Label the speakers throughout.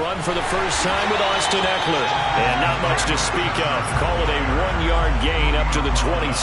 Speaker 1: run for the first time with Austin Ekeler. And not much to speak of. Call it a 1-yard gain up to the 20.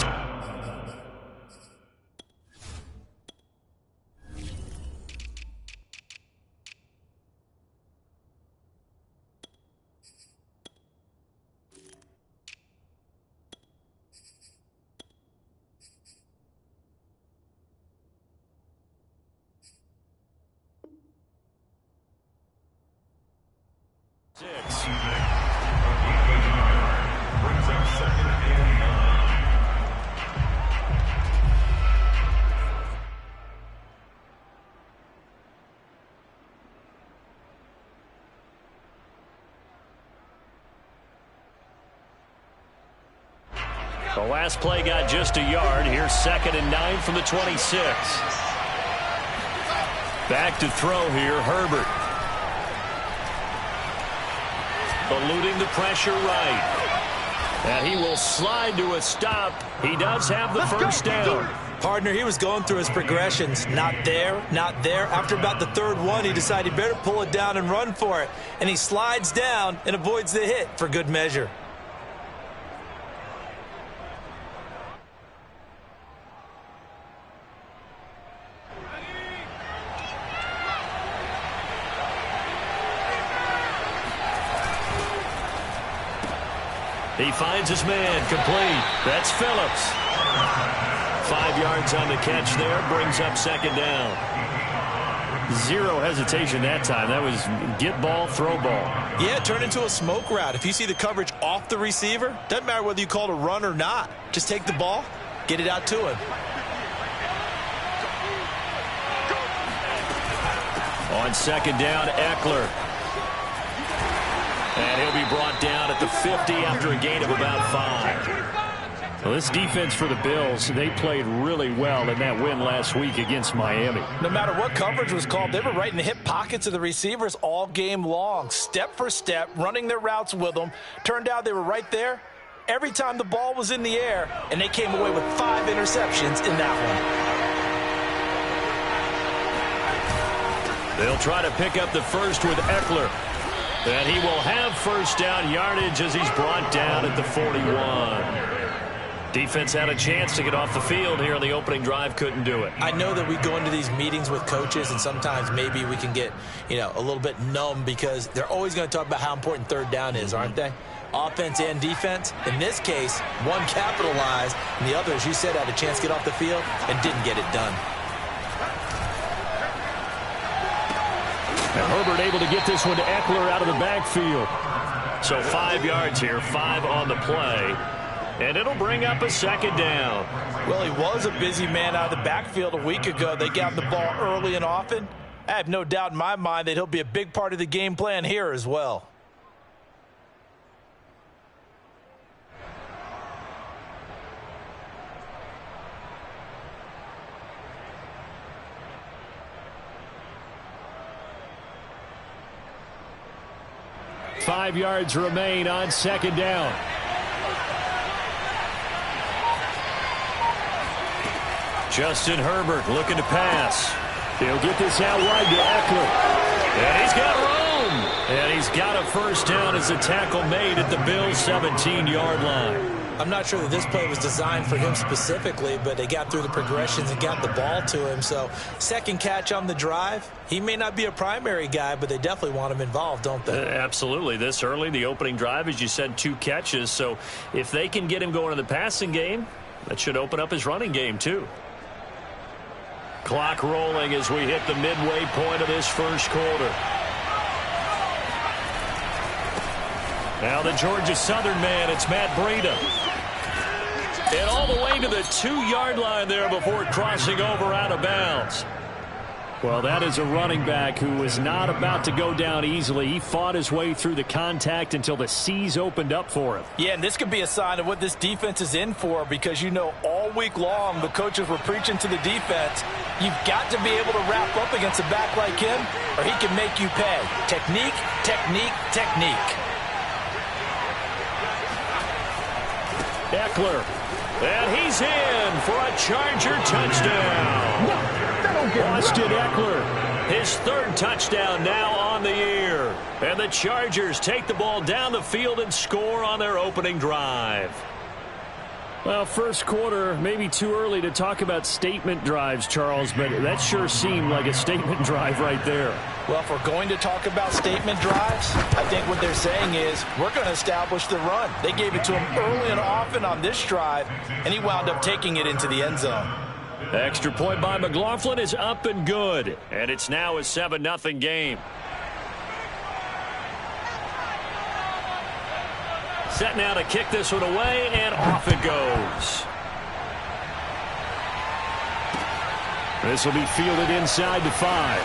Speaker 1: The last play got just a yard. Here's 2nd and 9 from the 26. Back to throw here, Herbert. Eluding the pressure right. And he will slide to a stop. He does have the first down.
Speaker 2: Partner, he was going through his progressions. Not there, not there. After about the 3rd one, he decided he better pull it down and run for it. And he slides down and avoids the hit for good measure.
Speaker 1: He finds his man, complete. That's Phillips. 5 yards on the catch there, brings up 2nd down. Zero hesitation that time. That was get ball, throw ball.
Speaker 2: Yeah, turn into a smoke route. If you see the coverage off the receiver, doesn't matter whether you call it a run or not. Just take the ball, get it out to him.
Speaker 1: On 2nd down, Ekeler. And he'll be brought down at the 50 after a gain of about 5. Well, this defense for the Bills, they played really well in that win last week against Miami.
Speaker 2: No matter what coverage was called, they were right in the hip pockets of the receivers all game long. Step for step, running their routes with them. Turned out they were right there every time the ball was in the air, and they came away with 5 interceptions in that
Speaker 1: one. They'll try to pick up the first with Ekeler. And he will have first down yardage as he's brought down at the 41. Defense had a chance to get off the field here on the opening drive, couldn't do it.
Speaker 2: I know that we go into these meetings with coaches, and sometimes maybe we can get, a little bit numb because they're always going to talk about how important 3rd down is, aren't they? Offense and defense. In this case, one capitalized, and the other, as you said, had a chance to get off the field and didn't get it done.
Speaker 1: And Herbert able to get this one to Ekeler out of the backfield. So 5 yards here, 5 on the play. And it'll bring up a 2nd down.
Speaker 2: Well, he was a busy man out of the backfield a week ago. They got him the ball early and often. I have no doubt in my mind that he'll be a big part of the game plan here as well.
Speaker 1: Five yards remain on 2nd down. Justin Herbert looking to pass. He'll get this out wide to Ekeler. And he's got room. And he's got a first down as a tackle made at the Bills' 17-yard line.
Speaker 2: I'm not sure that this play was designed for him specifically, but they got through the progressions and got the ball to him. So 2nd catch on the drive. He may not be a primary guy, but they definitely want him involved, don't they?
Speaker 1: Absolutely. This early, the opening drive, as you said, 2 catches. So if they can get him going in the passing game, that should open up his running game too. Clock rolling as we hit the midway point of this first quarter. Now the Georgia Southern man, it's Matt Breida. And all the way to the 2-yard line there before crossing over out of bounds. Well, that is a running back who was not about to go down easily. He fought his way through the contact until the seas opened up for him.
Speaker 2: Yeah, and this could be a sign of what this defense is in for, because all week long the coaches were preaching to the defense, you've got to be able to wrap up against a back like him or he can make you pay. Technique, technique, technique.
Speaker 1: Ekeler. And he's in for a Charger touchdown. Austin Ekeler His third touchdown now on the year. And the Chargers take the ball down the field and score on their opening drive.
Speaker 3: Well, first quarter, maybe too early to talk about statement drives, Charles, but that sure seemed like a statement drive right there.
Speaker 2: Well, if we're going to talk about statement drives, I think what they're saying is we're going to establish the run. They gave it to him early and often on this drive, and he wound up taking it into the end zone.
Speaker 1: Extra point by McLaughlin is up and good, and it's now a 7-0 game. Set now to kick this one away, and off it goes. This will be fielded inside the 5.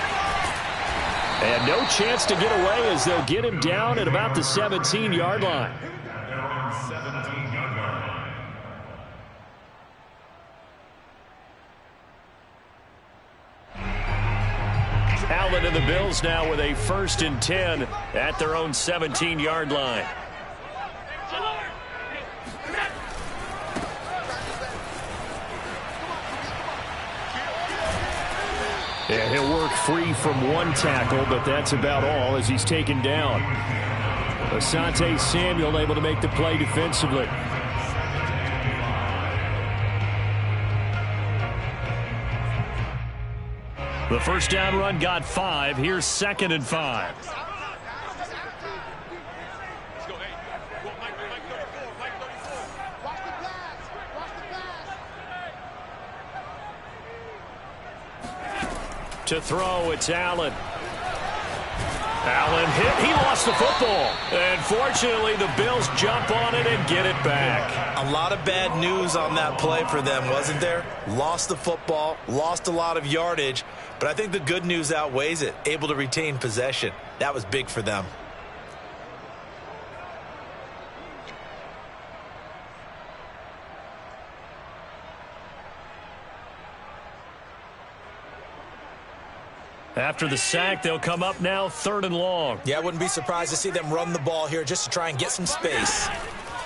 Speaker 1: And no chance to get away as they'll get him down at about the 17-yard line. Allen and the Bills now with a 1st and 10 at their own 17-yard line. And he'll work free from one tackle, but that's about all as he's taken down. Asante Samuel able to make the play defensively. The first down run got 5. Here's 2nd and 5. To throw, it's Allen. Allen hit. He lost the football. And fortunately, the Bills jump on it and get it back.
Speaker 2: A lot of bad news on that play for them, wasn't there? Lost the football, lost a lot of yardage, but I think the good news outweighs it. Able to retain possession. That was big for them.
Speaker 1: After the sack, they'll come up now 3rd and long.
Speaker 2: Yeah, I wouldn't be surprised to see them run the ball here just to try and get some space.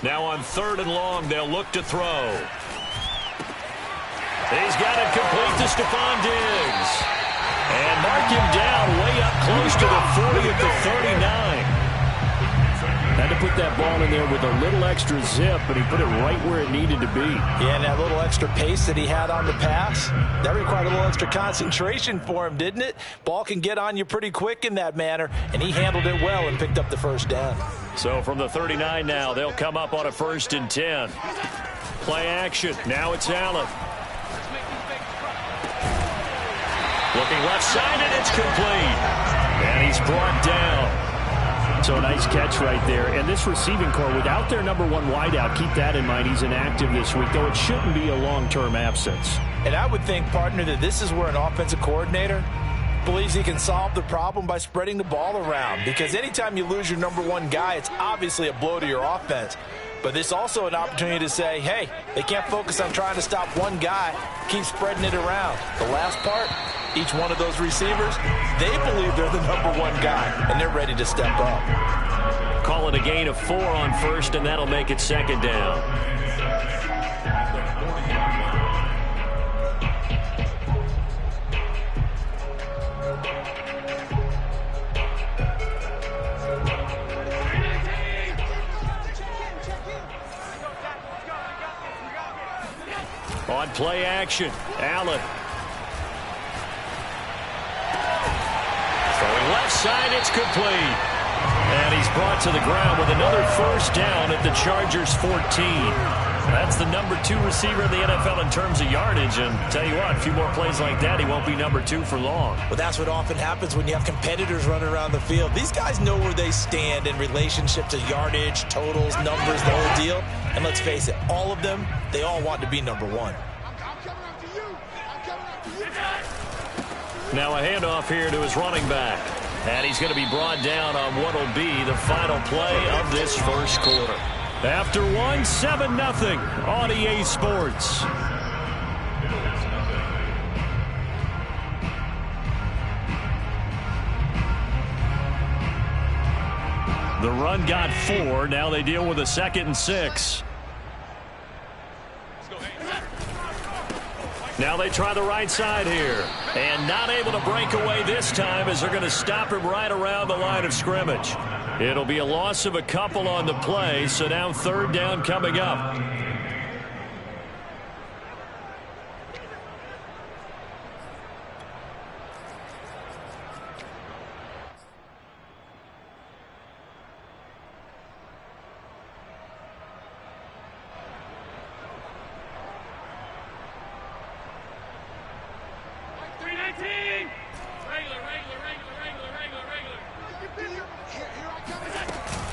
Speaker 1: Now on 3rd and long, they'll look to throw. He's got it complete to Stephon Diggs. And mark him down way up close to the 40 at the 39. Had to put that ball in there with a little extra zip, but he put it right where it needed to be.
Speaker 2: Yeah, and that little extra pace that he had on the pass, that required a little extra concentration for him, didn't it? Ball can get on you pretty quick in that manner, and he handled it well and picked up the first down.
Speaker 1: So from the 39 now, they'll come up on a 1st and 10. Play action. Now it's Allen. Looking left side, and it's complete. And he's brought down. So a nice catch right there. And this receiving core, without their number 1 wideout, keep that in mind. He's inactive this week, though it shouldn't be a long-term absence.
Speaker 2: And I would think, partner, that this is where an offensive coordinator believes he can solve the problem by spreading the ball around. Because anytime you lose your number 1 guy, it's obviously a blow to your offense. But there's also an opportunity to say, hey, they can't focus on trying to stop one guy. Keep spreading it around. The last part, each one of those receivers, they believe they're the number 1 guy, and they're ready to step up.
Speaker 1: Call it a gain of 4 on 1st, and that'll make it 2nd down. On play action, Allen. Throwing left side, it's complete. And he's brought to the ground with another 1st down at the Chargers 14. That's the number 2 receiver in the NFL in terms of yardage. And tell you what, a few more plays like that, he won't be number 2 for long.
Speaker 2: Well, that's what often happens when you have competitors running around the field. These guys know where they stand in relationship to yardage, totals, numbers, the whole deal. And let's face it, all of them, they all want to be number 1.
Speaker 1: Now a handoff here to his running back. And he's going to be brought down on what will be the final play of this first quarter. After 1, 7-0 on EA Sports. The run got 4. Now they deal with a 2nd and 6. Now they try the right side here. And not able to break away this time as they're going to stop him right around the line of scrimmage. It'll be a loss of a couple on the play, so now third down coming up.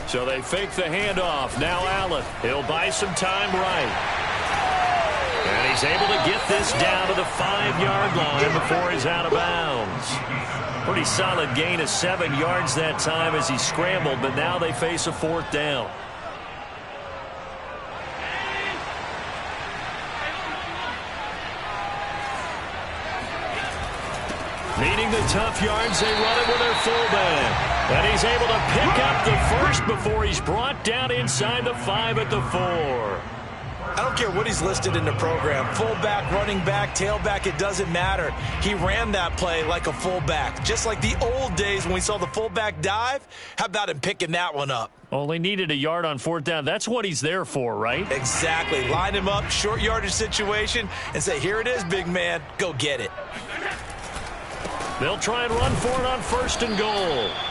Speaker 1: So they fake the handoff. Now Allen. He'll buy some time right. And he's able to get this down to the 5-yard line before he's out of bounds. Pretty solid gain of 7 yards that time as he scrambled, but now they face a fourth down. Needing the tough yards, they run it with their fullback. And he's able to pick up the first before he's brought down inside the 5 at the 4.
Speaker 2: I don't care what he's listed in the program. Fullback, running back, tailback, it doesn't matter. He ran that play like a fullback. Just like the old days when we saw the fullback dive. How about him picking that one up?
Speaker 1: Only needed a yard on fourth down. That's what he's there for, right?
Speaker 2: Exactly. Line him up, short yardage situation, and say, here it is, big man. Go get it.
Speaker 1: They'll try and run for it on first and goal.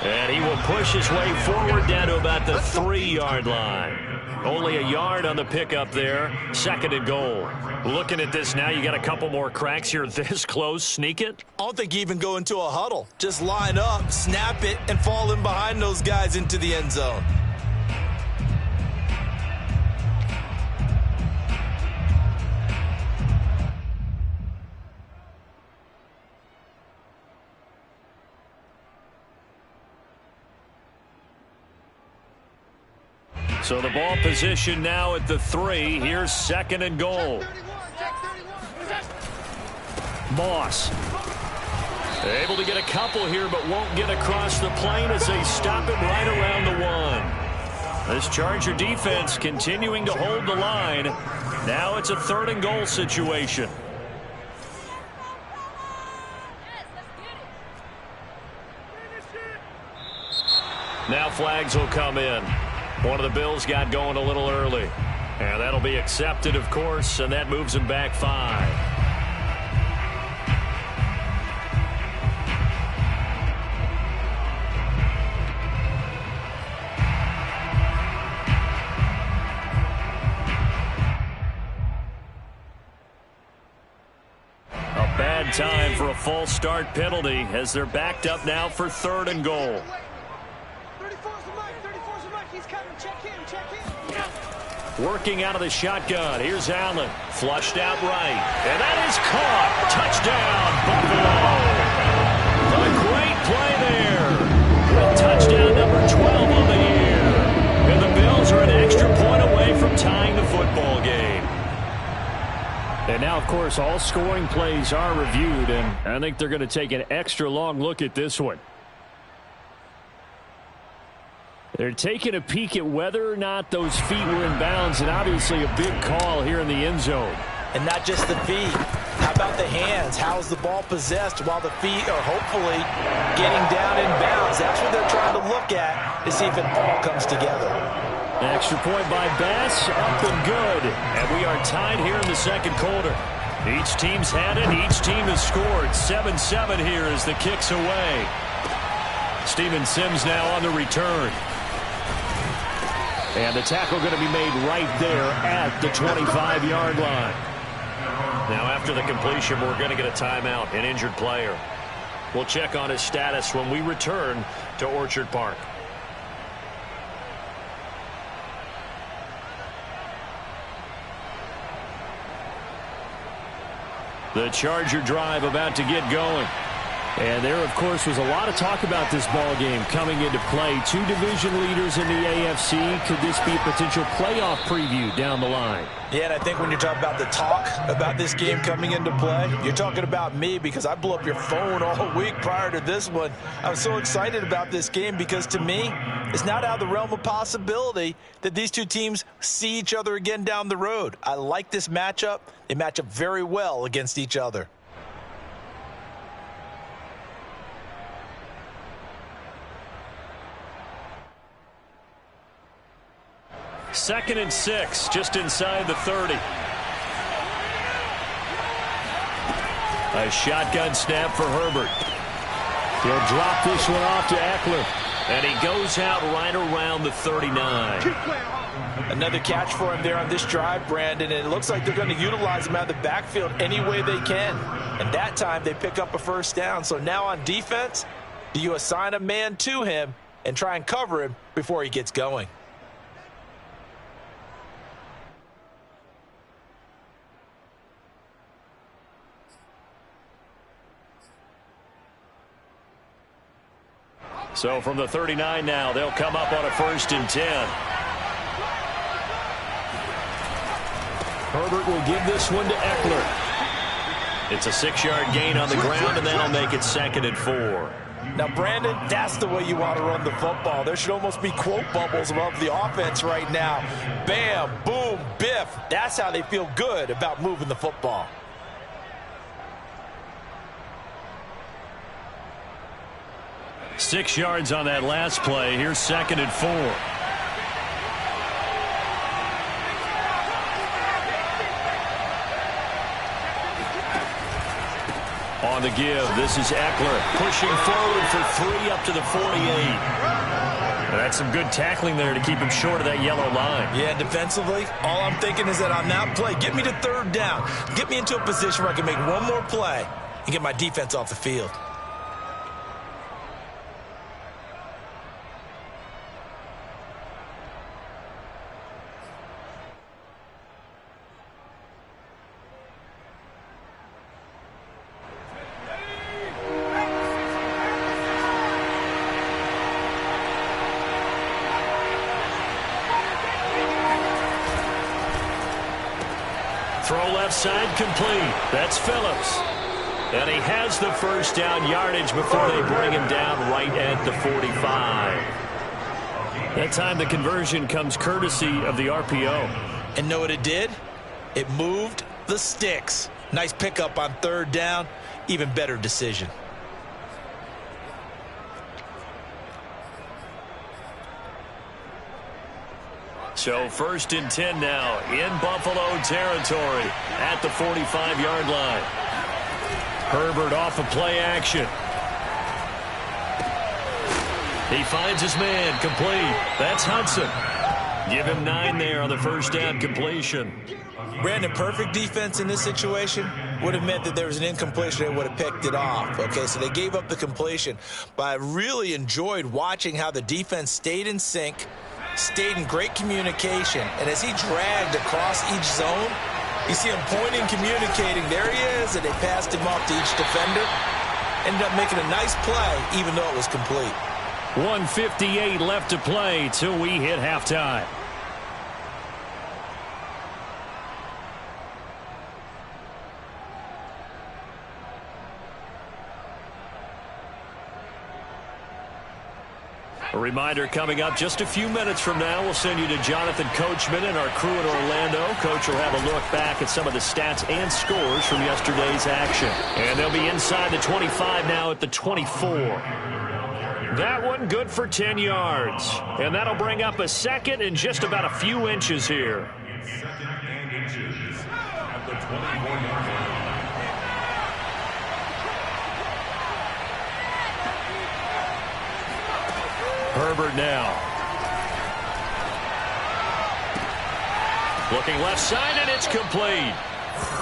Speaker 1: And he will push his way forward down to about the 3-yard line. Only a yard on the pickup there. Second and goal. Looking at this now, you got a couple more cracks here this close. Sneak it?
Speaker 2: I don't think you even go into a huddle. Just line up, snap it, and fall in behind those guys into the end zone.
Speaker 1: So the ball position now at the 3. Here's second and goal. Moss. Able to get a couple here, but won't get across the plane as they stop it right around the 1. This Charger defense continuing to hold the line. Now it's a third and goal situation. Now flags will come in. One of the Bills got going a little early. And that'll be accepted, of course, and that moves him back 5. A bad time for a false start penalty as they're backed up now for third and goal. Working out of the shotgun. Here's Allen. Flushed out right. And that is caught. Touchdown, Buffalo. A great play there. With touchdown number 12 on the year. And the Bills are an extra point away from tying the football game. And now, of course, all scoring plays are reviewed. And I think they're going to take an extra long look at this one. They're taking a peek at whether or not those feet were in bounds, and obviously a big call here in the end zone.
Speaker 2: And not just the feet. How about the hands? How's the ball possessed while the feet are hopefully getting down in bounds? That's what they're trying to look at to see if it all comes together.
Speaker 1: An extra point by Bass, up and good. And we are tied here in the second quarter. Each team's had it. Each team has scored. 7-7 here as the kick's away. Steven Sims now on the return. And the tackle going to be made right there at the 25-yard line. Now after the completion, we're going to get a timeout, an injured player. We'll check on his status when we return to Orchard Park. The Charger drive about to get going.
Speaker 3: And there, of course, was a lot of talk about this ball game coming into play. Two division leaders in the AFC. Could this be a potential playoff preview down the line?
Speaker 2: Yeah, and I think when you're talking about the talk about this game coming into play, you're talking about me because I blew up your phone all week prior to this one. I was so excited about this game because, to me, it's not out of the realm of possibility that these two teams see each other again down the road. I like this matchup. They match up very well against each other.
Speaker 1: Second and 6, just inside the 30. A shotgun snap for Herbert. He'll drop this one off to Eckler. And he goes out right around the 39.
Speaker 2: Another catch for him there on this drive, Brandon, and it looks like they're going to utilize him out of the backfield any way they can. And that time they pick up a first down. So now on defense, do you assign a man to him and try and cover him before he gets going?
Speaker 1: So from the 39 now, they'll come up on a 1st and 10. Herbert will give this one to Eckler. It's a 6-yard gain on the ground, and that'll make it 2nd and 4.
Speaker 2: Now, Brandon, that's the way you want to run the football. There should almost be quote bubbles above the offense right now. Bam, boom, biff. That's how they feel good about moving the football.
Speaker 1: Six yards on that last play. Here's 2nd and 4. On the give, this is Eckler pushing forward for 3 up to the 48. That's some good tackling there to keep him short of that yellow line.
Speaker 2: Yeah, defensively, all I'm thinking is that on that play, get me to 3rd down. Get me into a position where I can make one more play and get my defense off the field.
Speaker 1: Throw left side complete. That's Phillips. And he has the first down yardage before they bring him down right at the 45. That time the conversion comes courtesy of the RPO.
Speaker 2: And know what it did? It moved the sticks. Nice pickup on 3rd down. Even better decision.
Speaker 1: So 1st and 10 now in Buffalo territory at the 45-yard line. Herbert off of play action. He finds his man complete. That's Hudson. Give him 9 there on the first down completion.
Speaker 2: Brandon, perfect defense in this situation would have meant that there was an incompletion. They would have picked it off. Okay, so they gave up the completion. But I really enjoyed watching how the defense stayed in sync, stayed in great communication, and as he dragged across each zone, you see him pointing, communicating. There he is, and they passed him off to each defender. Ended up making a nice play, even though it was complete.
Speaker 1: 1:58 left to play till we hit halftime. A reminder coming up just a few minutes from now. We'll send you to Jonathan Coachman and our crew in Orlando. Coach will have a look back at some of the stats and scores from yesterday's action. And they'll be inside the 25 now at the 24. That one good for 10 yards. And that'll bring up a second and just about a few inches here. Herbert now. Looking left side, and it's complete.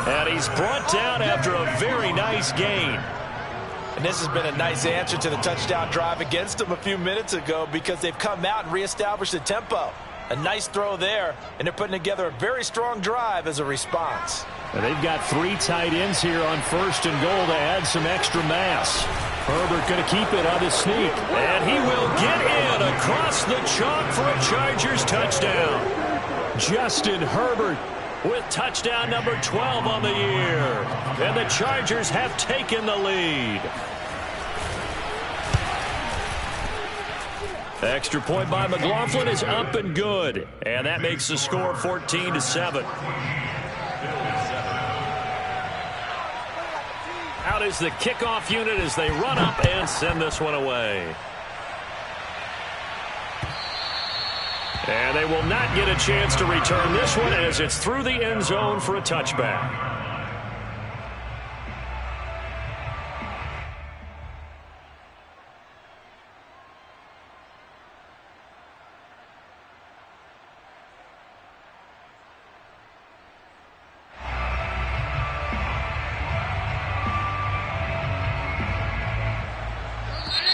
Speaker 1: And he's brought down after a very nice gain.
Speaker 2: And this has been a nice answer to the touchdown drive against them a few minutes ago because they've come out and reestablished the tempo. A nice throw there, and they're putting together a very strong drive as a response.
Speaker 3: And they've got 3 tight ends here on 1st and goal to add some extra mass. Herbert going to keep it on his sneak. And he will get in across the chalk for a Chargers touchdown. Justin Herbert with touchdown number 12 on the year. And the Chargers have taken the lead. Extra point by McLaughlin is up and good. And that makes the score 14-7. Out is the kickoff unit as they run up and send this one away. And they will not get a chance to return this one as it's through the end zone for a touchback.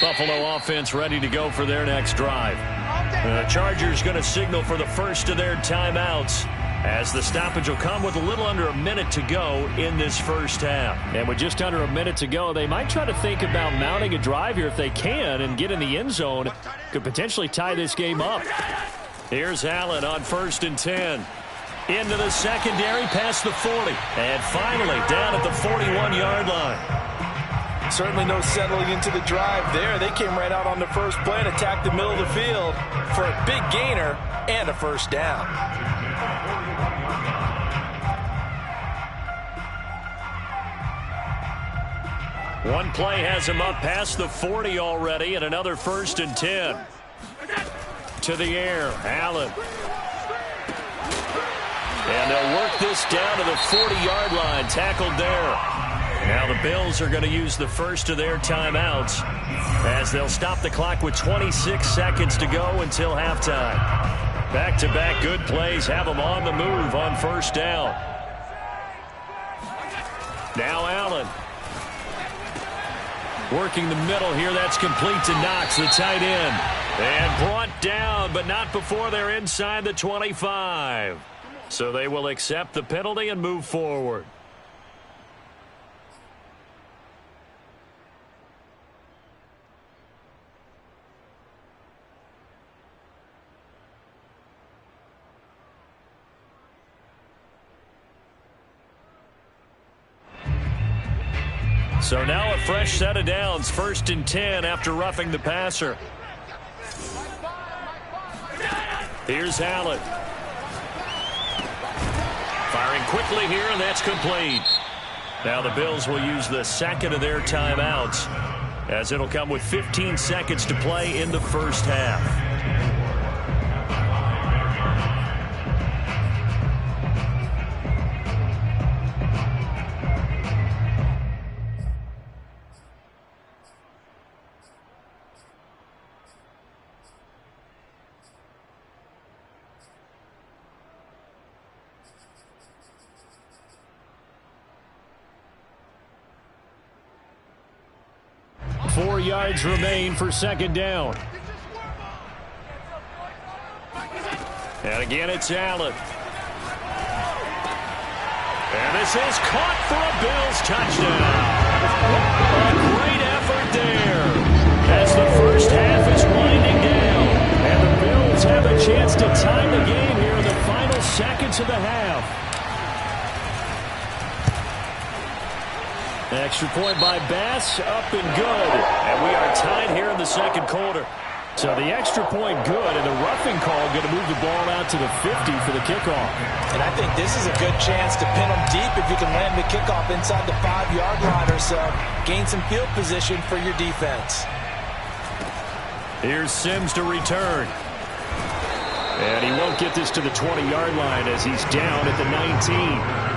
Speaker 3: Buffalo offense ready to go for their next drive. The Chargers going to signal for the first of their timeouts as the stoppage will come with a little under a minute to go in this first half. And with just under a minute to go, they might try to think about mounting a drive here if they can and get in the end zone. Could potentially tie this game up. Here's Allen on 1st and 10. Into the secondary past the 40. And finally down at the 41-yard line.
Speaker 2: Certainly no settling into the drive there. They came right out on the first play and attacked the middle of the field for a big gainer and a first down.
Speaker 3: One play has him up past the 40 already, and another 1st and 10. To the air, Allen. And they'll work this down to the 40-yard line, tackled there. Now the Bills are going to use the first of their timeouts as they'll stop the clock with 26 seconds to go until halftime. Back-to-back good plays have them on the move on 1st down. Now Allen. Working the middle here. That's complete to Knox, the tight end. And brought down, but not before they're inside the 25. So they will accept the penalty and move forward. So now a fresh set of downs, 1st and 10 after roughing the passer. Here's Allen. Firing quickly here, and that's complete. Now the Bills will use the second of their timeouts as it'll come with 15 seconds to play in the first half. Four yards remain for 2nd down. And again, it's Allen. And this is caught for a Bills touchdown. A great effort there as the first half is winding down. And the Bills have a chance to tie the game here in the final seconds of the half. Extra point by Bass, up and good. And we are tied here in the 2nd quarter. So the extra point good, and the roughing call going to move the ball out to the 50 for the kickoff.
Speaker 2: And I think this is a good chance to pin them deep if you can land the kickoff inside the 5-yard line or so. Gain some field position for your defense.
Speaker 3: Here's Sims to return. And he won't get this to the 20-yard line as he's down at the 19.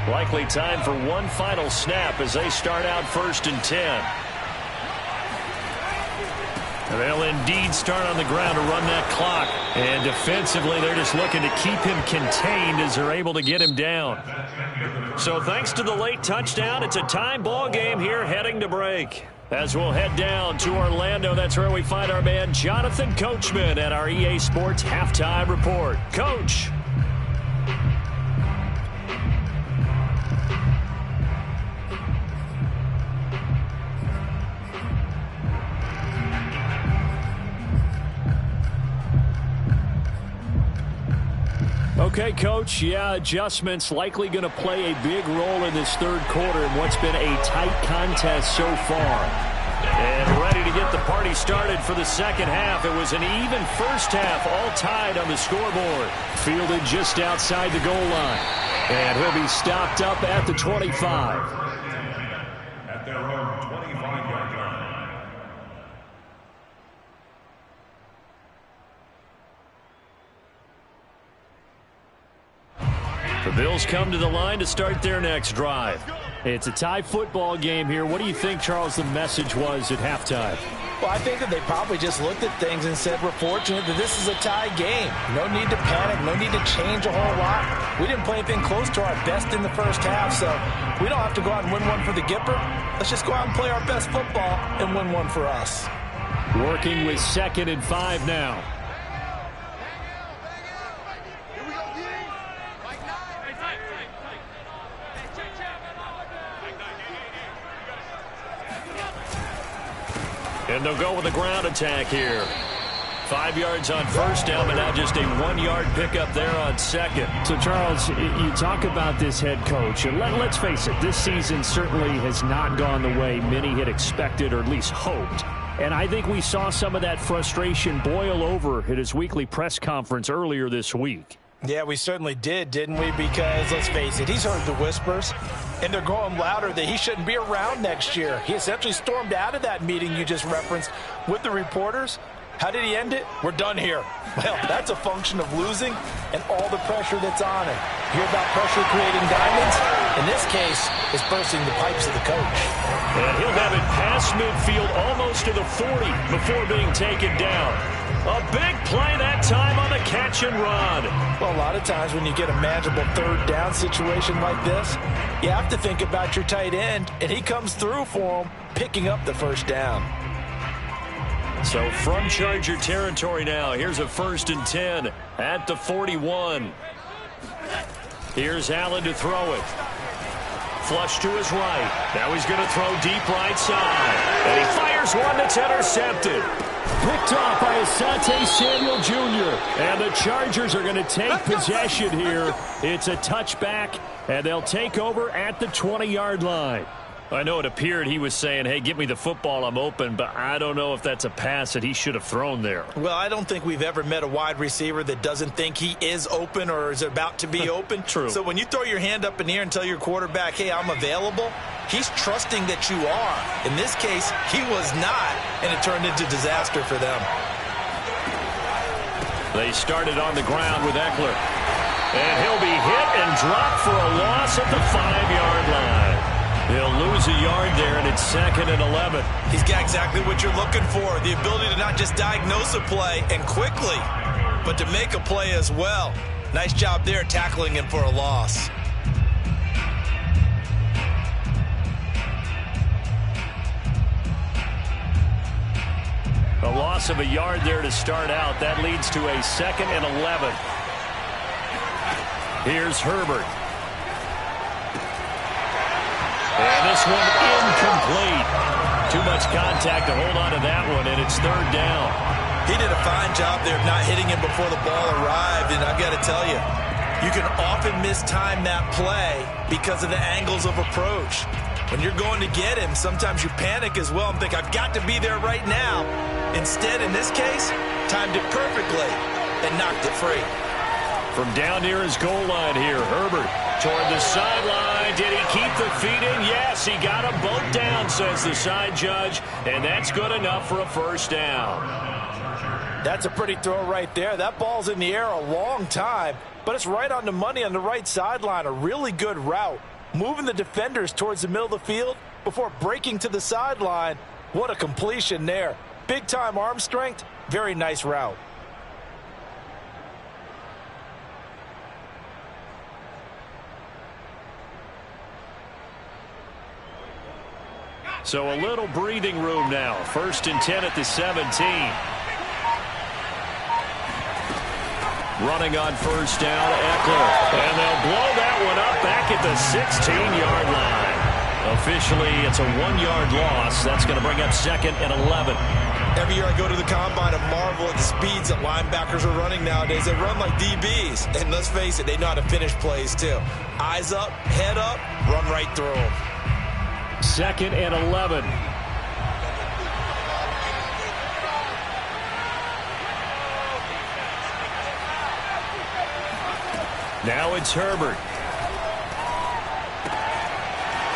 Speaker 3: Likely time for one final snap as they start out 1st and 10.
Speaker 1: They'll indeed start on the ground to run that clock. And defensively, they're just looking to keep him contained as they're able to get him down. So thanks to the late touchdown, it's a time ball game here heading to break. As we'll head down to Orlando, that's where we find our man Jonathan Coachman at our EA Sports Halftime Report. Coach. Okay, Coach, yeah, adjustments likely going to play a big role in this third quarter in what's been a tight contest so far. And ready to get the party started for the second half. It was an even first half, all tied on the scoreboard. Fielded just outside the goal line. And he'll be stopped up at the 25.
Speaker 4: At their own 25-yard line.
Speaker 1: The Bills come to the line to start their next drive. It's a tie football game here. What do you think, Charles, the message was at halftime?
Speaker 2: Well, I think that they probably just looked at things and said, we're fortunate that this is a tie game. No need to panic. No need to change a whole lot. We didn't play anything close to our best in the first half, so we don't have to go out and win one for the Gipper. Let's just go out and play our best football and win one for us.
Speaker 1: Working with 2nd and 5 now. And they'll go with a ground attack here. 5 yards on first down, but now just a 1-yard pickup there on second. So, Charles, you talk about this head coach, and let's face it, this season certainly has not gone the way many had expected or at least hoped. And I think we saw some of that frustration boil over at his weekly press conference earlier this week.
Speaker 2: Yeah, we certainly did, didn't we? Because, let's face it, he's heard the whispers, and they're growing louder that he shouldn't be around next year. He essentially stormed out of that meeting you just referenced with the reporters. How did he end it? We're done here. Well, that's a function of losing and all the pressure that's on it. Hear about pressure creating diamonds? In this case, it's bursting the pipes of the coach.
Speaker 1: And he'll have it past midfield almost to the 40 before being taken down. A big play that time on the catch and run.
Speaker 2: Well, a lot of times when you get a manageable third down situation like this, you have to think about your tight end, and he comes through for him, picking up the first down.
Speaker 1: So from Charger territory now, here's a 1st and 10 at the 41. Here's Allen to throw it. Flush to his right. Now he's going to throw deep right side. And he fires one that's intercepted. Picked off by Asante Samuel Jr. And the Chargers are going to take possession here. It's a touchback, and they'll take over at the 20-yard line. I know it appeared he was saying, hey, give me the football, I'm open, but I don't know if that's a pass that he should have thrown there.
Speaker 2: Well, I don't think we've ever met a wide receiver that doesn't think he is open or is about to be open.
Speaker 1: True.
Speaker 2: So when you throw your hand up in the air and tell your quarterback, hey, I'm available, he's trusting that you are. In this case, he was not, and it turned into disaster for them.
Speaker 1: They started on the ground with Eckler. And he'll be hit and dropped for a loss at the 5-yard line. He'll lose a yard there, and it's 2nd and 11.
Speaker 2: He's got exactly what you're looking for, the ability to not just diagnose a play and quickly, but to make a play as well. Nice job there tackling him for a loss.
Speaker 1: A loss of a yard there to start out. That leads to a 2nd and 11. Here's Herbert. And this one incomplete. Too much contact to hold on to that one, and it's 3rd down.
Speaker 2: He did a fine job there of not hitting him before the ball arrived, and I've got to tell you, you can often mistime that play because of the angles of approach. When you're going to get him, sometimes you panic as well and think, I've got to be there right now. Instead, in this case, timed it perfectly and knocked it free.
Speaker 1: From down near his goal line here, Herbert toward the sideline. Did he keep the feet in? Yes, he got them both down, says the side judge, and that's good enough for a 1st down.
Speaker 2: That's a pretty throw right there. That ball's in the air a long time, but it's right on the money on the right sideline. A really good route. Moving the defenders towards the middle of the field before breaking to the sideline. What a completion there. Big-time arm strength, very nice route.
Speaker 1: So a little breathing room now. 1st and 10 at the 17. Running on 1st down, Ekeler. And they'll blow that one up back at the 16-yard line. Officially, it's a 1-yard loss. That's going to bring up 2nd and 11.
Speaker 2: Every year I go to the combine and marvel at the speeds that linebackers are running nowadays. They run like DBs. And let's face it, they know how to finish plays too. Eyes up, head up, run right through them.
Speaker 1: 2nd and 11. Now it's Herbert.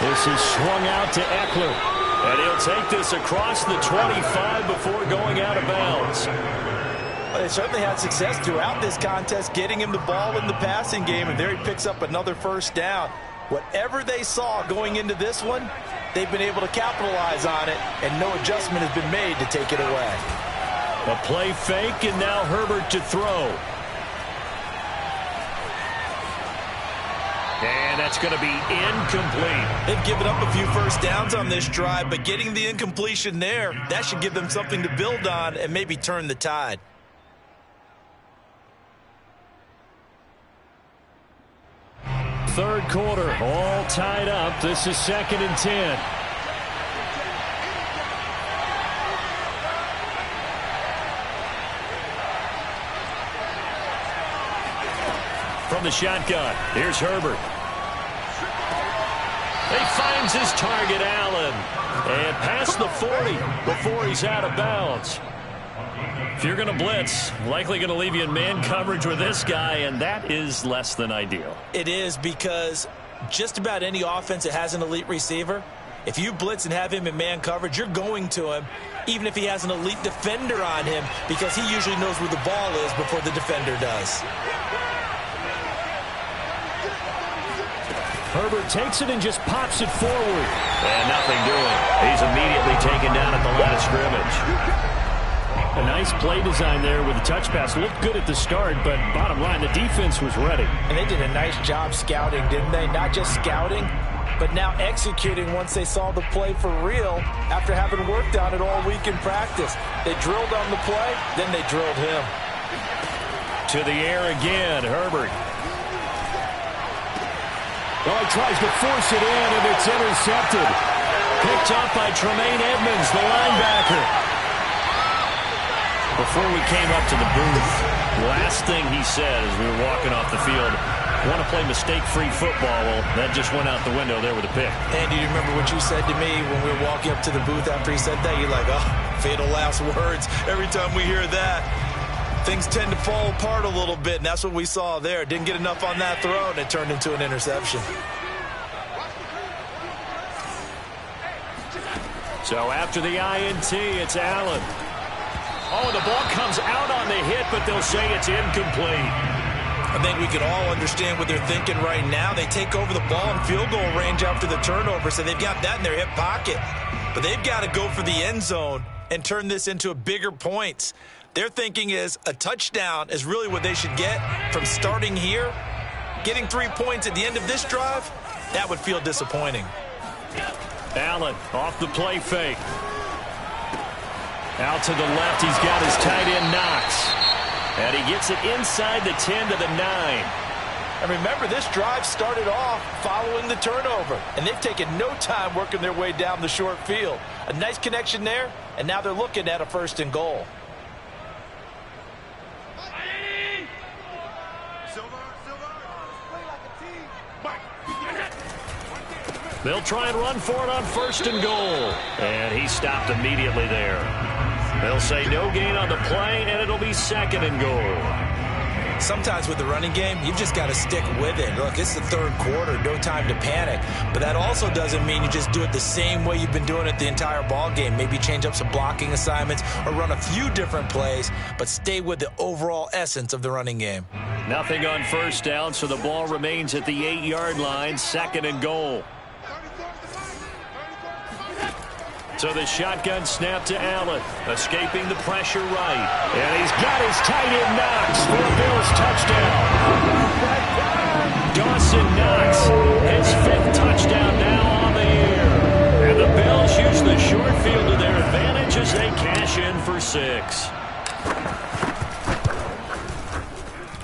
Speaker 1: This is swung out to Ekeler. And he'll take this across the 25 before going out of bounds.
Speaker 2: Well, they certainly had success throughout this contest, getting him the ball in the passing game, and there he picks up another 1st down. Whatever they saw going into this one, they've been able to capitalize on it, and no adjustment has been made to take it away.
Speaker 1: A play fake, and now Herbert to throw. And that's going to be incomplete.
Speaker 2: They've given up a few 1st downs on this drive, but getting the incompletion there, that should give them something to build on and maybe turn the tide.
Speaker 1: Third quarter, all tied up. This is 2nd and 10. From the shotgun, here's Herbert. He finds his target, Allen. And past the 40 before he's out of bounds. If you're going to blitz, likely going to leave you in man coverage with this guy, and that is less than ideal.
Speaker 2: It is, because just about any offense that has an elite receiver, if you blitz and have him in man coverage, you're going to him, even if he has an elite defender on him, because he usually knows where the ball is before the defender does.
Speaker 1: Herbert takes it and just pops it forward. And nothing doing. He's immediately taken down at the line of scrimmage. A nice play design there with the touch pass. Looked good at the start, but bottom line, the defense was ready.
Speaker 2: And they did a nice job scouting, didn't they? Not just scouting, but now executing once they saw the play for real after having worked on it all week in practice. They drilled on the play, then they drilled him.
Speaker 1: To the air again, Herbert. Well, he tries to force it in, and it's intercepted. Picked up by Tremaine Edmonds, the linebacker. Before we came up to the booth, last thing he said as we were walking off the field, want to play mistake-free football. Well, that just went out the window there with a pick.
Speaker 2: Andy, do you remember what you said to me when we were walking up to the booth after he said that? You're like, oh, fatal last words. Every time we hear that, things tend to fall apart a little bit, and that's what we saw there. Didn't get enough on that throw, and it turned into an interception.
Speaker 1: So after the INT, it's Allen. Oh, the ball comes out on the hit, but they'll say it's incomplete.
Speaker 2: I think we can all understand what they're thinking right now. They take over the ball in field goal range after the turnover, so they've got that in their hip pocket. But they've got to go for the end zone and turn this into a bigger points. Their thinking is a touchdown is really what they should get from starting here. Getting 3 points at the end of this drive, that would feel disappointing.
Speaker 1: Allen off the play fake. Out to the left, he's got his tight end Knox. And he gets it inside the 10 to the 9.
Speaker 2: And remember, this drive started off following the turnover. And they've taken no time working their way down the short field. A nice connection there, and now they're looking at a 1st and goal.
Speaker 1: They'll try and run for it on 1st and goal. And he stopped immediately there. They'll say no gain on the play, and it'll be 2nd and goal.
Speaker 2: Sometimes with the running game, you've just got to stick with it. Look, it's the third quarter, no time to panic. But that also doesn't mean you just do it the same way you've been doing it the entire ball game. Maybe change up some blocking assignments or run a few different plays, but stay with the overall essence of the running game.
Speaker 1: Nothing on 1st down, so the ball remains at the 8-yard line, 2nd and goal. So the shotgun snap to Allen, escaping the pressure right. And he's got his tight end Knox for a Bills touchdown. Dawson Knox, his 5th touchdown now on the year. And the Bills use the short field to their advantage as they cash in for 6.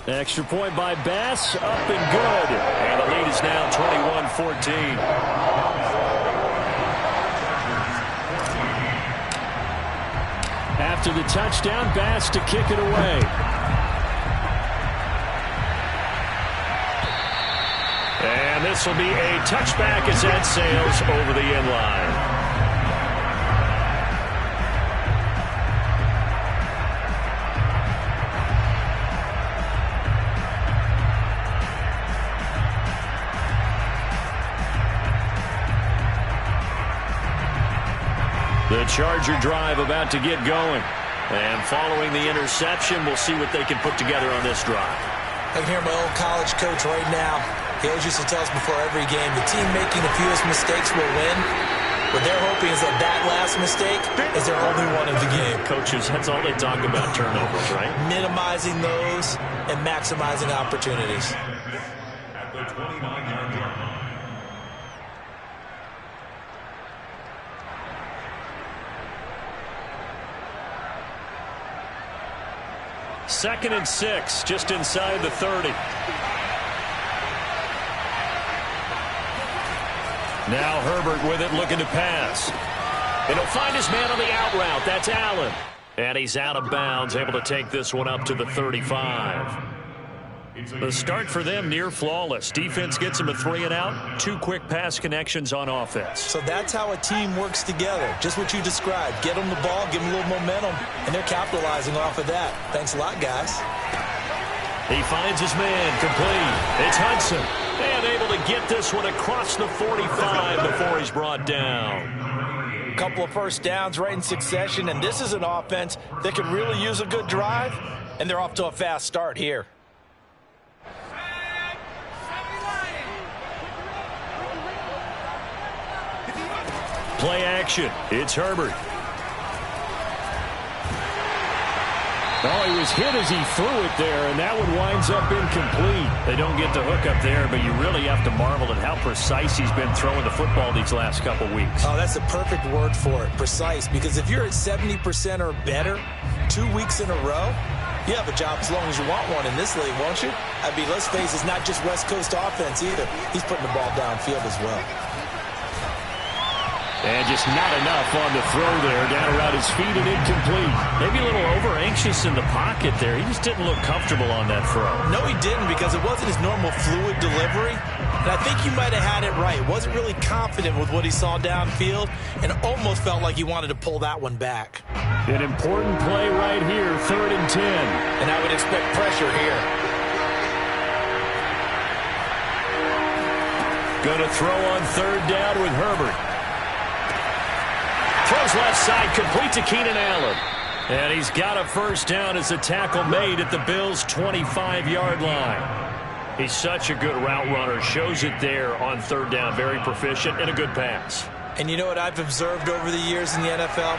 Speaker 1: Extra point by Bass, up and good. And the lead is now 21-14. After the touchdown, Bass to kick it away. And this will be a touchback as that sails over the end line. The Charger drive about to get going. And following the interception, we'll see what they can put together on this drive.
Speaker 2: I can hear my old college coach right now. He always used to tell us before every game, the team making the fewest mistakes will win. What they're hoping is that last mistake is their only one of the game.
Speaker 1: Coaches, that's all they talk about, turnovers, right?
Speaker 2: Minimizing those and maximizing opportunities.
Speaker 4: At the 29-yard line.
Speaker 1: Second and 6, just inside the 30. Now Herbert with it, looking to pass. And he'll find his man on the out route. That's Allen. And he's out of bounds, able to take this one up to the 35. The start for them near flawless. Defense gets them a 3 and out. 2 quick pass connections on offense.
Speaker 2: So that's how a team works together. Just what you described. Get them the ball, give them a little momentum, and they're capitalizing off of that. Thanks a lot, guys.
Speaker 1: He finds his man, complete. It's Hudson. And able to get this one across the 45 before he's brought down.
Speaker 2: Couple of first downs right in succession, and this is an offense that could really use a good drive, and they're off to a fast start here.
Speaker 1: Play action. It's Herbert. Oh, he was hit as he threw it there, and that one winds up incomplete. They don't get the hook up there, but you really have to marvel at how precise he's been throwing the football these last couple weeks.
Speaker 2: Oh, that's a perfect word for it, precise, because if you're at 70% or better 2 weeks in a row, you have a job as long as you want one in this league, won't you? I mean, let's face it, it's not just West Coast offense either. He's putting the ball downfield as well.
Speaker 1: And just not enough on the throw there, down around his feet and incomplete. Maybe a little over-anxious in the pocket there. He just didn't look comfortable on that throw.
Speaker 2: No, he didn't, because it wasn't his normal fluid delivery. And I think he might have had it right. Wasn't really confident with what he saw downfield and almost felt like he wanted to pull that one back.
Speaker 1: An important play right here, 3rd and 10.
Speaker 2: And I would expect pressure here.
Speaker 1: Going to throw on 3rd down with Herbert. Throws left side, complete to Keenan Allen. And he's got a first down as the tackle made at the Bills' 25-yard line. He's such a good route runner. Shows it there on 3rd down. Very proficient and a good pass.
Speaker 2: And you know what I've observed over the years in the NFL?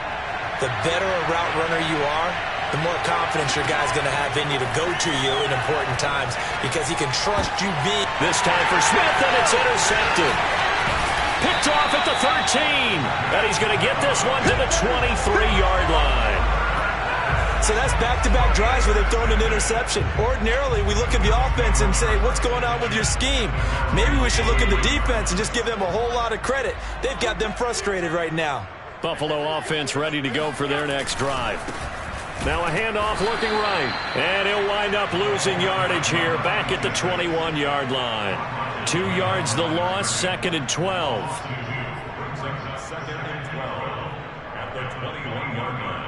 Speaker 2: The better a route runner you are, the more confidence your guy's going to have in you to go to you in important times because he can trust you being.
Speaker 1: This time for Smith, and it's intercepted. Picked off at the 13. And he's going to get this one to the 23-yard line.
Speaker 2: So that's back-to-back drives where they've thrown an interception. Ordinarily, we look at the offense and say, what's going on with your scheme? Maybe we should look at the defense and just give them a whole lot of credit. They've got them frustrated right now.
Speaker 1: Buffalo offense ready to go for their next drive. Now a handoff looking right. And he'll wind up losing yardage here back at the 21-yard line. 2 yards the loss, 2nd and 12.
Speaker 4: Second and 12 at the 21-yard line.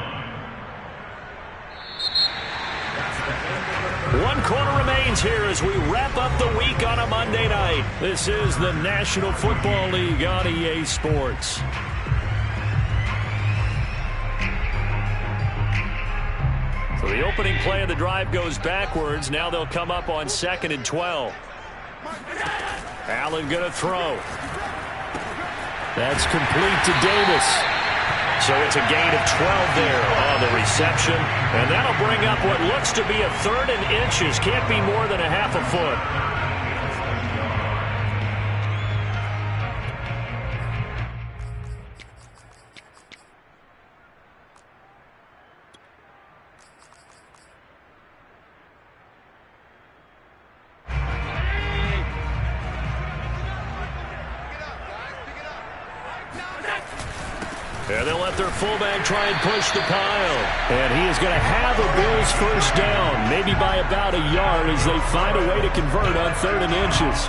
Speaker 1: 1 quarter remains here as we wrap up the week on a Monday night. This is the National Football League on EA Sports. So the opening play of the drive goes backwards. Now they'll come up on 2nd and 12. Allen going to throw. That's complete to Davis. So it's a gain of 12 there on the reception. And that'll bring up what looks to be a 3rd and inches. Can't be more than a half a foot. And they'll let their fullback try and push the pile. And he is going to have a Bills first down, maybe by about a yard as they find a way to convert on 3rd and inches.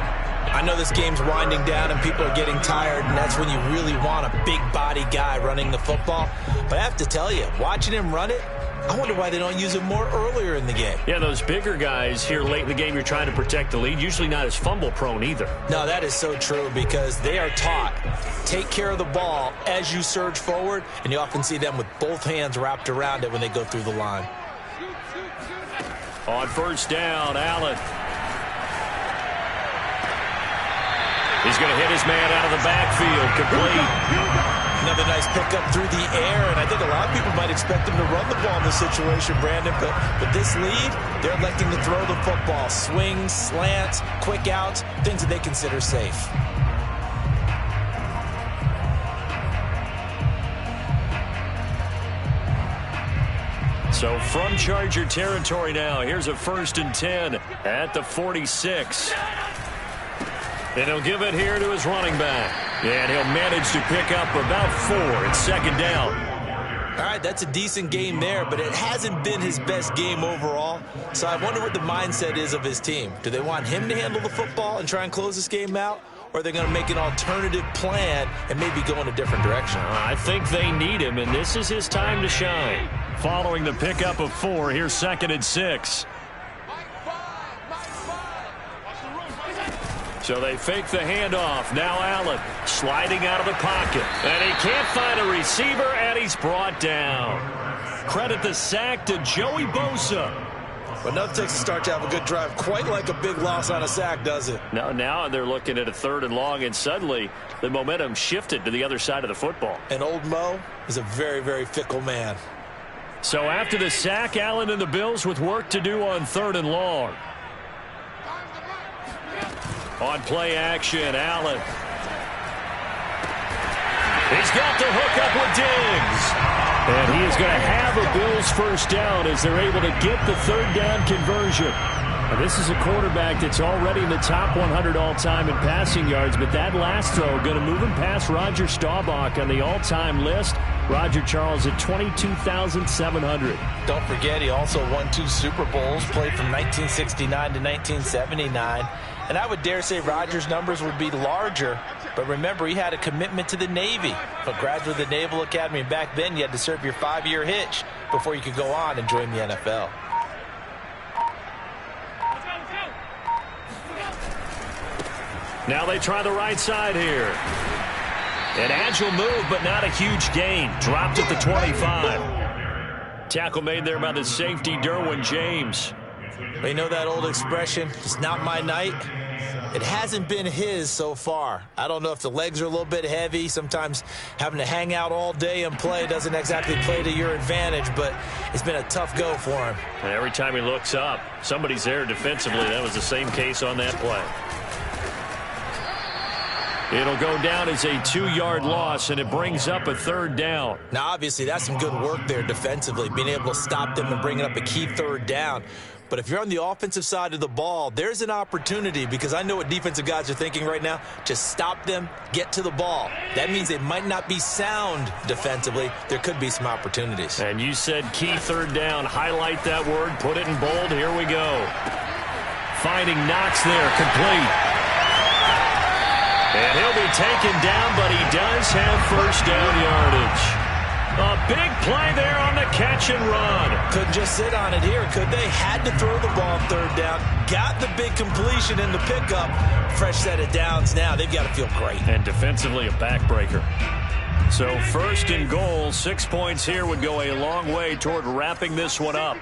Speaker 2: I know this game's winding down and people are getting tired, and that's when you really want a big body guy running the football. But I have to tell you, watching him run it, I wonder why they don't use him more earlier in the game.
Speaker 1: Yeah, those bigger guys here late in the game, you're trying to protect the lead, usually not as fumble prone either.
Speaker 2: No, that is so true because they are taught, take care of the ball as you surge forward, and you often see them with both hands wrapped around it when they go through the line.
Speaker 1: On first down, Allen. He's going to hit his man out of the backfield, complete.
Speaker 2: Another nice pickup through the air, and I think a lot of people might expect him to run the ball in this situation, Brandon, but with this lead, they're electing to throw the football. Swings, slants, quick outs, things that they consider safe.
Speaker 1: So from Charger territory now, here's a 1st and 10 at the 46. And he'll give it here to his running back. And he'll manage to pick up about 4. It's 2nd down.
Speaker 2: All right, that's a decent game there, but it hasn't been his best game overall. So I wonder what the mindset is of his team. Do they want him to handle the football and try and close this game out? Or are they going to make an alternative plan and maybe go in a different direction?
Speaker 1: I think they need him, and this is his time to shine. Following the pickup of 4, here's 2nd and 6. So they fake the handoff. Now Allen sliding out of the pocket. And he can't find a receiver, and he's brought down. Credit the sack to Joey Bosa.
Speaker 2: But enough takes to start to have a good drive. Quite like a big loss on a sack, does it?
Speaker 1: Now they're looking at a 3rd and long, and suddenly the momentum shifted to the other side of the football.
Speaker 2: And old Mo is a very, very fickle man.
Speaker 1: So after the sack, Allen and the Bills with work to do on 3rd and long. On play action, Allen. He's got the hook up with Diggs. And he is going to have a Bills first down as they're able to get the 3rd down conversion. And this is a quarterback that's already in the top 100 all-time in passing yards, but that last throw going to move him past Roger Staubach on the all-time list. Roger Charles at 22,700.
Speaker 2: Don't forget, he also won 2 Super Bowls, played from 1969 to 1979. And I would dare say Rodgers' numbers would be larger, but remember, he had a commitment to the Navy. A graduate of the Naval Academy. Back then, you had to serve your 5-year hitch before you could go on and join the NFL.
Speaker 1: Now they try the right side here. An agile move, but not a huge gain. Dropped at the 25. Tackle made there by the safety, Derwin James.
Speaker 2: You know that old expression, it's not my night? It hasn't been his so far. I don't know if the legs are a little bit heavy. Sometimes having to hang out all day and play doesn't exactly play to your advantage, but it's been a tough go for him.
Speaker 1: And every time he looks up, somebody's there defensively. That was the same case on that play. It'll go down as a 2-yard loss, and it brings up a 3rd down.
Speaker 2: Now, obviously, that's some good work there defensively, being able to stop them and bringing up a key 3rd down. But if you're on the offensive side of the ball, there's an opportunity, because I know what defensive guys are thinking right now. Just stop them, get to the ball. That means they might not be sound defensively. There could be some opportunities.
Speaker 1: And you said key 3rd down. Highlight that word. Put it in bold. Here we go. Finding Knox there. Complete. And he'll be taken down, but he does have first down yardage. A big play there on the catch and run.
Speaker 2: Couldn't just sit on it here, could they? Had to throw the ball 3rd down. Got the big completion in the pickup. Fresh set of downs now. They've got to feel great.
Speaker 1: And defensively, a backbreaker. So 1st and goal, 6 points here would go a long way toward wrapping this one up.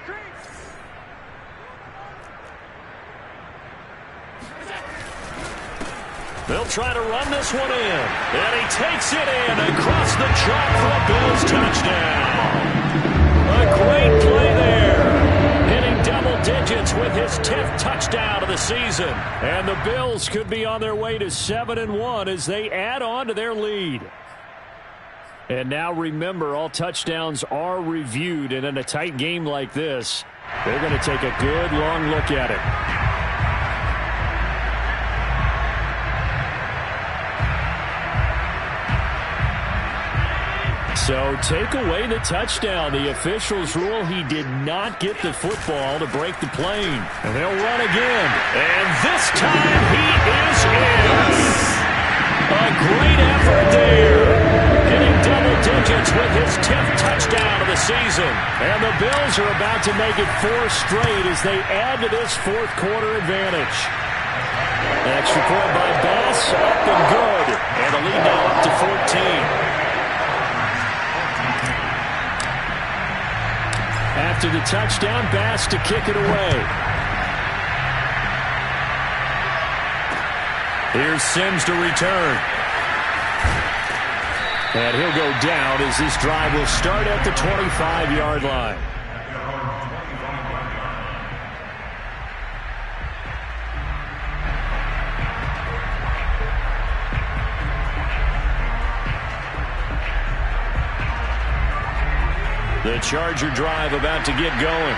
Speaker 1: They'll try to run this one in. And he takes it in across the chalk for a Bills touchdown. A great play there. Hitting double digits with his 10th touchdown of the season. And the Bills could be on their way to 7-1 as they add on to their lead. And now remember, all touchdowns are reviewed. And in a tight game like this, they're going to take a good long look at it. So take away the touchdown. The officials rule he did not get the football to break the plane. And they'll run again. And this time he is in. A great effort there. Hitting double digits with his 10th touchdown of the season. And the Bills are about to make it 4 straight as they add to this fourth quarter advantage. An extra point by Bass, up and good. And the lead now up to 14. After the touchdown, Bass to kick it away. Here's Sims to return. And he'll go down as this drive will start at the 25-yard line. The Charger drive about to get going.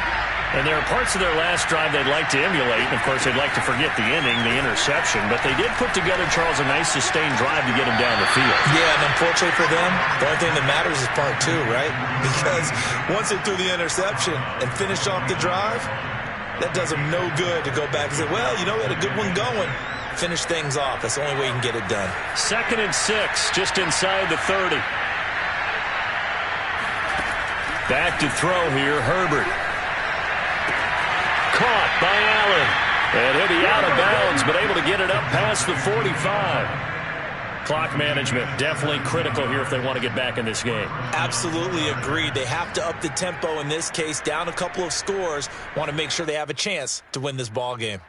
Speaker 1: And there are parts of their last drive they'd like to emulate. And, of course, they'd like to forget the ending, the interception. But they did put together, Charles, a nice sustained drive to get him down the field. Yeah, and unfortunately for them, the only thing that matters is part 2, right? Because once they threw the interception and finished off the drive, that does them no good to go back and say, well, you know, we had a good one going. Finish things off. That's the only way you can get it done. 2nd and 6, just inside the 30. Back to throw here, Herbert. Caught by Allen. And he'll be out of bounds, but able to get it up past the 45. Clock management definitely critical here if they want to get back in this game. Absolutely agreed. They have to up the tempo in this case, down a couple of scores. Want to make sure they have a chance to win this ball game.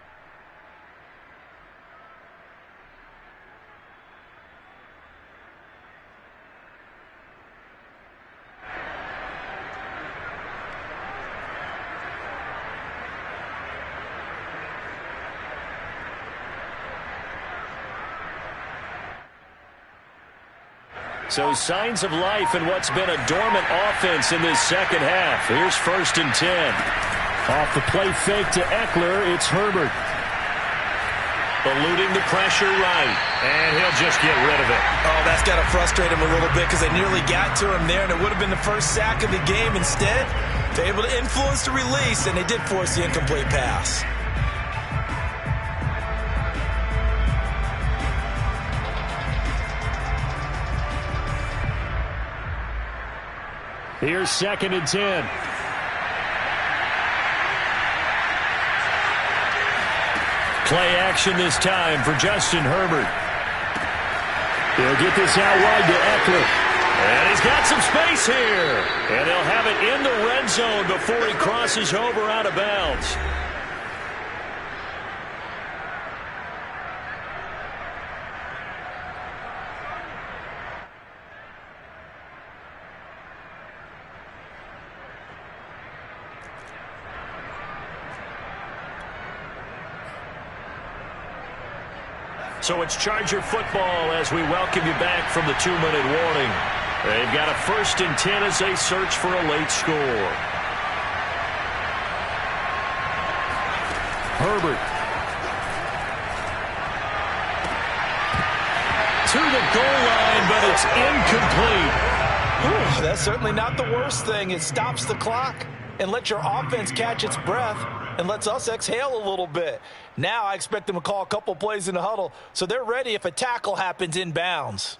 Speaker 1: So signs of life in what's been a dormant offense in this second half. Here's 1st and 10. Off the play fake to Eckler, it's Herbert. Eluding the pressure right, and he'll just get rid of it. Oh, that's got to frustrate him a little bit because they nearly got to him there, and it would have been the first sack of the game. Instead, they're able to influence the release, and they did force the incomplete pass. Here's 2nd and 10. Play action this time for Justin Herbert. He'll get this out wide to Eckler. And he's got some space here. And they'll have it in the red zone before he crosses over out of bounds. So it's Charger football as we welcome you back from the 2-minute warning. They've got a 1st and 10 as they search for a late score. Herbert. To the goal line, but it's incomplete. Ooh, that's certainly not the worst thing. It stops the clock and lets your offense catch its breath and lets us exhale a little bit. Now I expect them to call a couple plays in the huddle so they're ready if a tackle happens inbounds.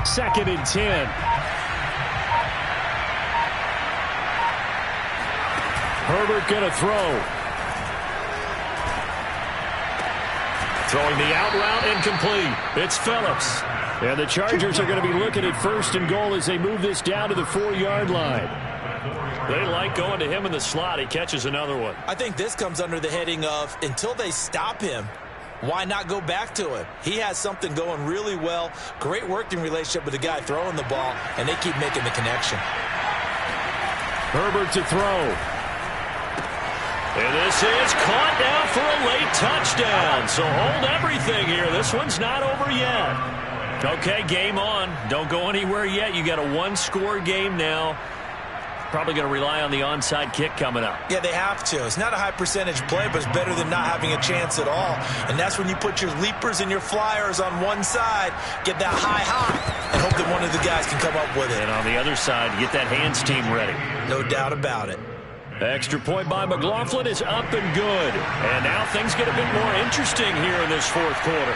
Speaker 1: Second and 10. Herbert going to throw. Throwing the out route incomplete. It's Phillips. And the Chargers are going to be looking at 1st and goal as they move this down to the 4-yard line. They like going to him in the slot. He catches another one.
Speaker 2: I think this comes under the heading of until they stop him, why not go back to him? He has something going really well. Great working relationship with the guy throwing the ball, and they keep making the connection.
Speaker 1: Herbert to throw. And this is caught down for a late touchdown. So hold everything here. This one's not over yet. Okay, game on. Don't go anywhere yet. You got a 1-score game now. Probably going to rely on the onside kick coming up.
Speaker 2: Yeah, they have to. It's not a high percentage play, but it's better than not having a chance at all. And that's when you put your leapers and your flyers on one side, get that high hop, and hope that one of the guys can come up with it.
Speaker 1: And on the other side, get that hands team ready.
Speaker 2: No doubt about it.
Speaker 1: Extra point by McLaughlin is up and good. And now things get a bit more interesting here in this 4th quarter.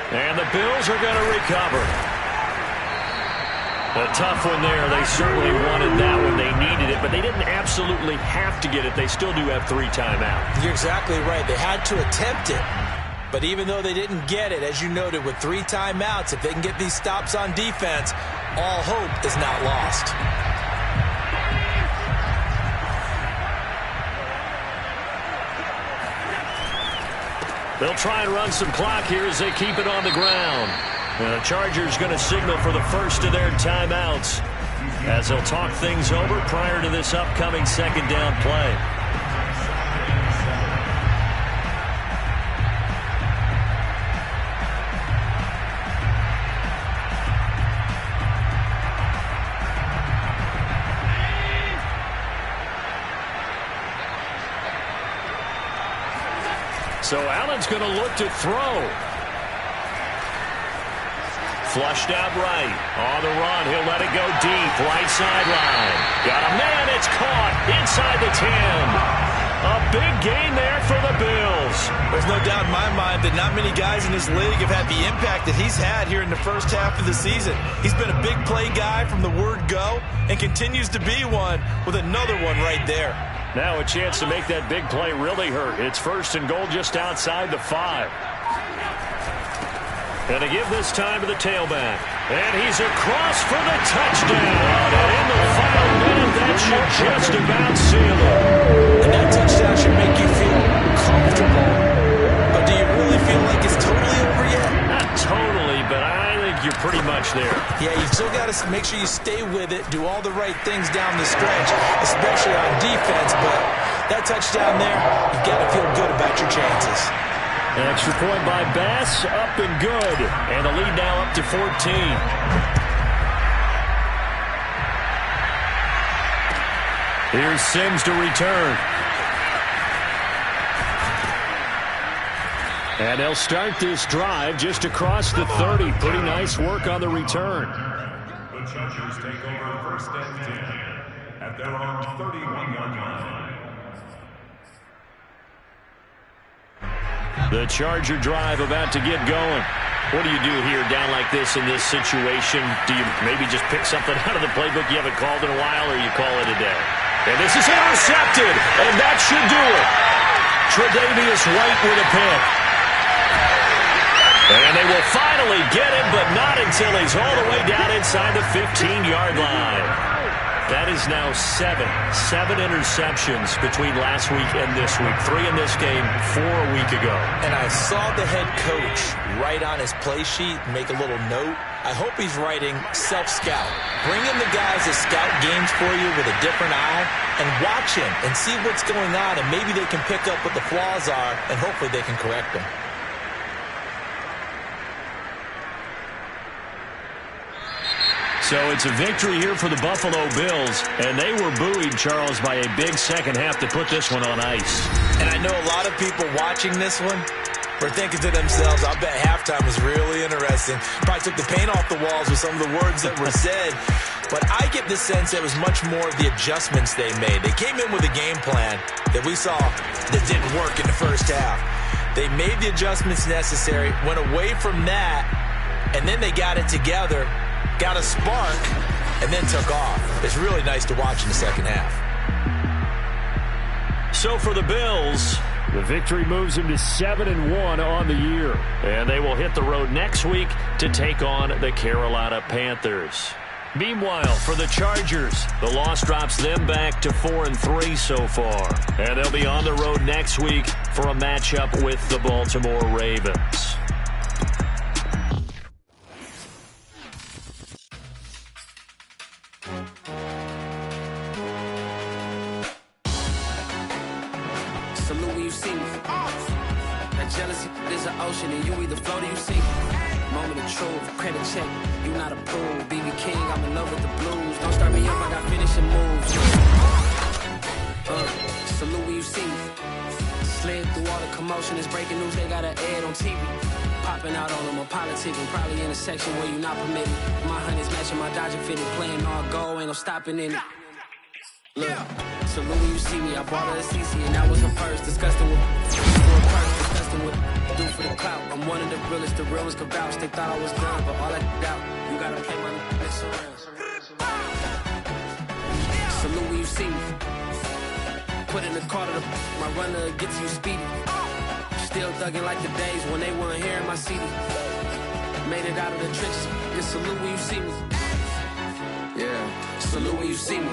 Speaker 1: And the Bills are going to recover. A tough one there. They certainly wanted that one. They needed it, but they didn't absolutely have to get it. They still do have 3 timeouts.
Speaker 2: You're exactly right. They had to attempt it. But even though they didn't get it, as you noted, with 3 timeouts, if they can get these stops on defense, all hope is not lost.
Speaker 1: They'll try and run some clock here as they keep it on the ground. And the Chargers going to signal for the first of their timeouts as they'll talk things over prior to this upcoming 2nd down play. So Allen's going to look to throw. Flushed out right. On the run, he'll let it go deep. Right sideline. Got a man, it's caught inside the 10. A big gain there for the Bills.
Speaker 2: There's no doubt in my mind that not many guys in this league have had the impact that he's had here in the first half of the season. He's been a big play guy from the word go and continues to be one with another one right there.
Speaker 1: Now a chance to make that big play really hurt. It's 1st and goal just outside the 5. And to give this time to the tailback. And he's across for the touchdown. And in the final minute, that should just about seal it.
Speaker 2: And that touchdown should make you feel comfortable. But do you really feel like it's totally over yet?
Speaker 1: Not totally, but I think you're pretty much there.
Speaker 2: Yeah, you've still got to make sure you stay with it, do all the right things down the stretch, especially on defense. But that touchdown there, you've got to feel good about your chances.
Speaker 1: An extra point by Bass, up and good. And the lead now up to 14. Here's Sims to return. And they'll start this drive just across the 30. Pretty nice work on the return.
Speaker 4: The Chargers take over 1st and 10 at their own 31-yard line.
Speaker 1: The Charger drive about to get going. What do you do here down like this in this situation? Do you maybe just pick something out of the playbook you haven't called in a while, or you call it a day? And this is intercepted, and that should do it. Tre'Davious White with a pick. And they will finally get him, but not until he's all the way down inside the 15-yard line. That is now 7 interceptions between last week and this week. 3 in this game, 4 a week ago.
Speaker 2: And I saw the head coach write on his play sheet, make a little note. I hope he's writing self-scout. Bring in the guys that scout games for you with a different eye and watch him and see what's going on, and maybe they can pick up what the flaws are, and hopefully they can correct them.
Speaker 1: So it's a victory here for the Buffalo Bills, and they were buoyed, Charles, by a big second half to put this one on ice.
Speaker 2: And I know a lot of people watching this one were thinking to themselves, I bet halftime was really interesting. Probably took the paint off the walls with some of the words that were said. But I get the sense it was much more of the adjustments they made. They came in with a game plan that we saw that didn't work in the first half. They made the adjustments necessary, went away from that, and then they got it together got a spark, and then took off. It's really nice to watch in the second half.
Speaker 3: So for the Bills, the victory moves them to 7-1 on the year. And they will hit the road next week to take on the Carolina Panthers. Meanwhile, for the Chargers, the loss drops them back to 4-3 so far. And they'll be on the road next week for a matchup with the Baltimore Ravens.
Speaker 5: Salute when you see me. That jealousy is an ocean, and you either float or you sink. Moment of truth, credit check, you not approved. BB King, I'm in love with the blues. Don't start me up, I got finishing moves. Salute when you see me. Slid through all the commotion, it's breaking news, they got an ad on TV. Popping out on them, a politicking, probably in a section where you not permitted. My honey's matching my Dodger fitted, playing all go, ain't no stopping in it. Look, salute when you see me, I bought her a CC, and that was her purse, disgusting with do for the clout. I'm one of the realest, the real ones could vouch. They thought I was done, but all I doubt, you gotta play my next around. Salute when you see me. Put in the car to my runner gets you speedy. Still thugging like the days when they weren't hearing my CD. Made it out of the trenches. Just salute when you see me. Yeah, salute when you see me.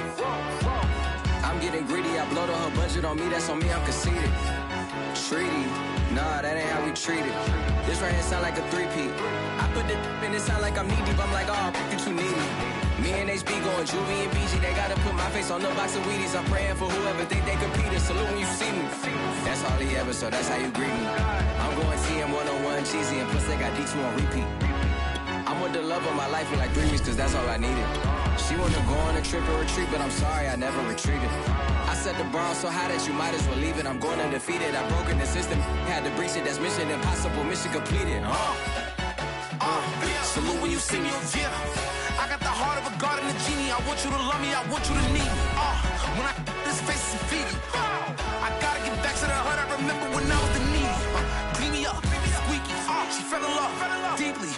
Speaker 5: I'm getting greedy, I blow the whole budget on me, that's on me, I'm conceited. Treaty, nah, that ain't how we treat it. This right here sound like a three-peat. I put the in it sound like I'm knee-deep, I'm like, oh, you too needy. Me and HB going Juvie and BG, they gotta put my face on the box of Wheaties. I'm praying for whoever think they competed. Salute when you see me. That's all he ever, so that's how you greet me. I'm going TM 101 cheesy, and plus they got D2 on repeat. I'm with the love of my life in like 3 weeks, cause that's all I needed. She wanna go on a trip or retreat, but I'm sorry, I never retreated. I set the bar so high that you might as well leave it. I'm going undefeated, I've broken the system. Had to breach it, that's mission impossible, mission completed. Salute when you see me. Yeah, I got the heart of a god and a genie. I want you to love me, I want you to need me. When I this face is Fiji. I gotta get back to the heart I remember when I was the needy. Clean me up, squeaky. She fell in love deeply.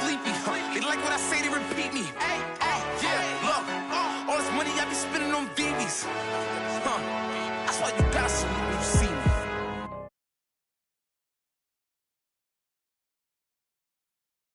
Speaker 5: Sleepy, they like what I say, they repeat me.